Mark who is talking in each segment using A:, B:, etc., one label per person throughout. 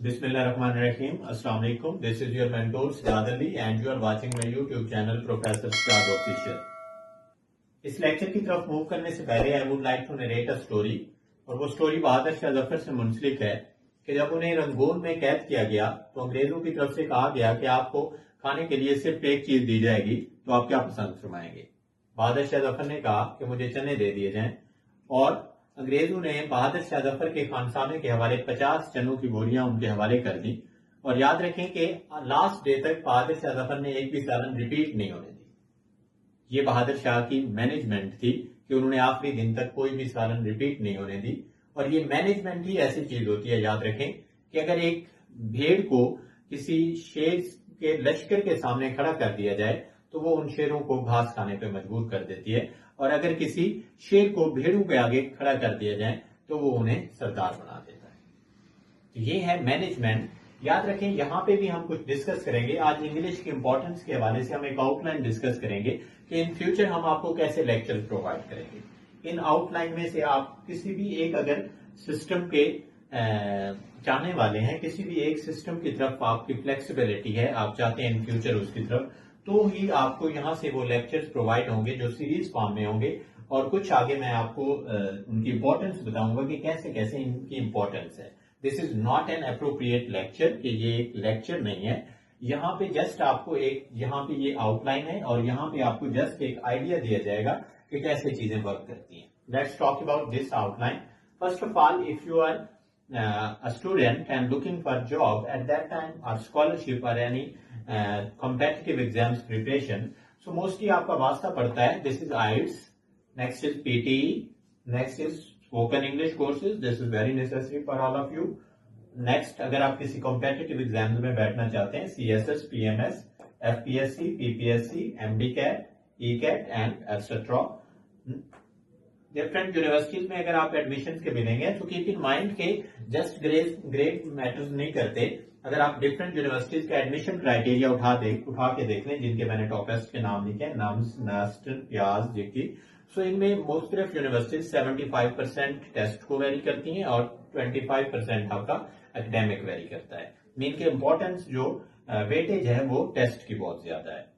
A: Bismillahirrahmanirrahim. Assalamu alaikum. This is your mentor Sajad Ali and you are watching my YouTube channel Professor Sajad Official. इस lecture की तरफ move करने से पहले I would like to narrate a story, और वो story Bahadur Shah Zafar से मुंसलिक है कि जब उन्हें रंगून में कैद किया गया तो अंग्रेजों की तरफ से कहा गया कि आपको खाने के लिए सिर्फ एक चीज दी जाएगी, तो आप क्या पसंद फरमाएंगे। बहादुर शाह जफर ने कहा कि मुझे चने दे दिए जाएं, और अंग्रेजों ने बहादुर शाह जफर के खानसामे के हवाले 50 चनों की बोरियां उनके हवाले कर दी। और याद रखें कि लास्ट डे तक बहादुर शाह जफर ने एक भी सालन रिपीट नहीं होने दी। ये बहादुर शाह की मैनेजमेंट थी कि उन्होंने आखिरी दिन तक कोई भी सालन रिपीट नहीं होने दी। और ये मैनेजमेंट ही ऐसी चीज होती है, याद रखें कि अगर एक भेड़ को किसी शेर के लश्कर के सामने खड़ा कर दिया जाए तो वो उन शेरों को घास खाने पे मजबूर कर देती है, और अगर किसी शेर को भेड़ों के आगे खड़ा कर दिया जाए तो वो उन्हें सरदार बना देता है। तो ये है मैनेजमेंट। याद रखें, यहां पे भी हम कुछ डिस्कस करेंगे। आज इंग्लिश की इंपॉर्टेंस के हवाले से हम एक आउटलाइन डिस्कस करेंगे कि इन फ्यूचर हम आपको कैसे लेक्चर प्रोवाइड करेंगे। इन आउटलाइन में से आप किसी भी एक अगर सिस्टम के चाहने वाले हैं, किसी भी एक सिस्टम की तरफ आपकी फ्लेक्सिबिलिटी है, आप चाहते हैं इन फ्यूचर उसकी तरफ, तो ही आपको यहां से वो लेक्चर्स प्रोवाइड होंगे जो सीरीज फॉर्म में होंगे। और कुछ आगे मैं आपको उनकी इंपॉर्टेंस बताऊंगा कि कैसे कैसे इनकी इंपॉर्टेंस है। This is not an appropriate lecture, कि ये एक लेक्चर नहीं है। यहाँ पे जस्ट आपको एक, यहाँ पे ये आउटलाइन है और यहाँ पे आपको जस्ट एक आइडिया दिया जाएगा कि कैसे चीजें वर्क करती हैं। Let's talk about this outline. First of all, if you are a student and looking for job at that time, or scholarship or any competitive exams preparation, so mostly आपका वास्ता पड़ता है। This is IELTS, next is PTE, next is spoken English courses. This is very necessary for all of you. Next, अगर आप किसी competitive exams में बैठना चाहते हैं, CSS, PMS, FPSC, PPSC, MDCAT, ECAT and etc. Different universities में अगर आप एडमिशन के मिलेंगे तो कीप इन माइंड के जस्ट ग्रेड मैटर्स नहीं करते। अगर आप डिफरेंट यूनिवर्सिटीज का एडमिशन क्राइटेरिया उठा के देख लें, जिनके मैंने टॉपेस्ट के नाम लिखे हैं, नाम्स, नास्टन, प्याज, जेकी, सो इनमें मुख्तलिफ यूनिवर्सिटीज 75% टेस्ट को वेरी करती हैं और 25% आपका एकेडमिक वेरी करता है। मीन के इंपॉर्टेंस जो वेटेज है वो टेस्ट की बहुत ज्यादा है।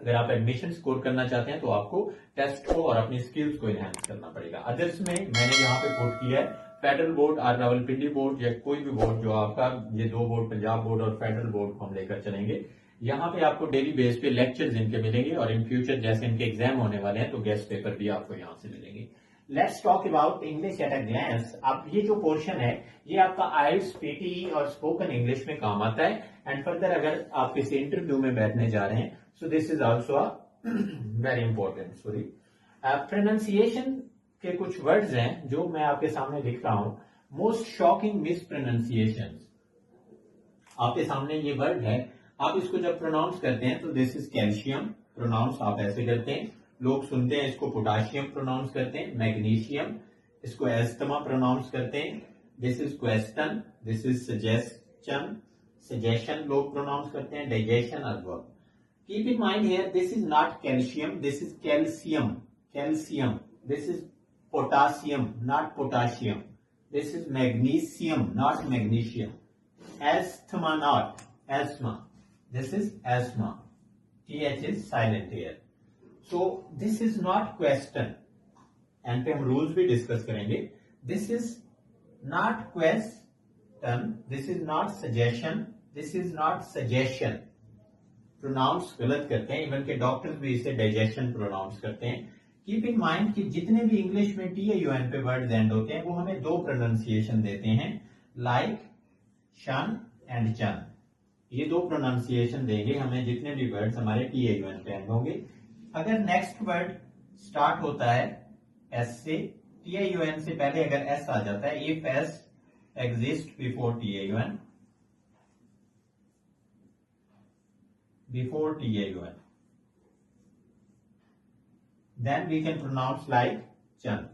A: अगर आप एडमिशन स्कोर करना चाहते हैं तो आपको टेस्ट को और अपनी स्किल्स को एनहांस करना पड़ेगा। अदर्स में मैंने यहाँ पे पुट किया है फेडरल बोर्ड और रावलपिंडी बोर्ड, या कोई भी बोर्ड जो आपका, ये दो बोर्ड, पंजाब बोर्ड और फेडरल बोर्ड को हम लेकर चलेंगे। यहाँ पे आपको डेली बेस पे लेक्चर्स इनके मिलेंगे, और इन फ्यूचर जैसे इनके एग्जाम होने वाले हैं तो गेस्ट पेपर भी आपको यहाँ से मिलेंगे। Let's talk about English at a glance. अब ये जो पोर्शन है ये आपका आइल्स, पीटीई और स्पोकन इंग्लिश में काम आता है। एंड फर्दर अगर आप किसी इंटरव्यू में बैठने जा रहे हैं, so this is also a very important sorry pronunciation के कुछ वर्ड्स हैं जो मैं आपके सामने लिख रहा हूं। मोस्ट शॉकिंग मिसप्रोनाउंसिएशंस, आपके सामने ये वर्ड है। आप इसको जब प्रोनाउंस करते हैं तो दिस इज कैल्शियम, प्रोनाउंस आप ऐसे करते हैं। लोग सुनते हैं इसको पोटाशियम प्रोनाउंस करते हैं। मैग्नीशियम, इसको एस्थमा प्रोनाउंस करते हैं। This is question, this is suggestion, suggestion लोग प्रोनाउंस करते हैं। Digestion as well. Keep in mind here, this is not calcium, this is calcium, calcium. This is potassium, not potassium. This is magnesium, not magnesium. Asthma, not asthma. This is asthma. TH is silent here. So this is not question. And पे हम rules भी discuss करेंगे. This is not question. This is not suggestion. This is not suggestion. Pronounce गलत करते हैं, even के doctors भी इसे डाइजेशन प्रोनाउंस करते हैं। कीप इन माइंड कि जितने भी इंग्लिश में TAUN पे वर्ड्स एंड होते हैं वो हमें दो प्रोनाउंसिएशन देते हैं, लाइक, शन एंड चन। ये दो प्रोनाउंसिएशन देंगे हमें जितने भी वर्ड्स हमारे TAUN पे एंड होंगे। अगर नेक्स्ट वर्ड स्टार्ट होता है एस से, TAUN से पहले अगर एस आ जाता है, if S exist before TAUN, before TAUN, then we can pronounce like chan.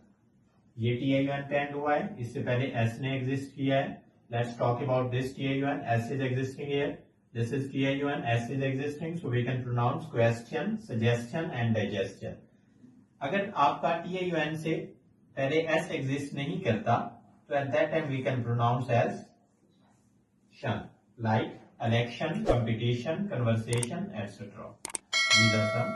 A: ये TAUN पे एंड हुआ है, इससे पहले S ने एग्जिस्ट किया है। Let's talk about this TAUN. S is existing here. This is TAUN. S is existing, so we can pronounce question, suggestion and digestion. अगर आपका TAUN से पहले S एग्जिस्ट नहीं करता तो at that time we can pronounce as like election, competition, conversation, etc. These are some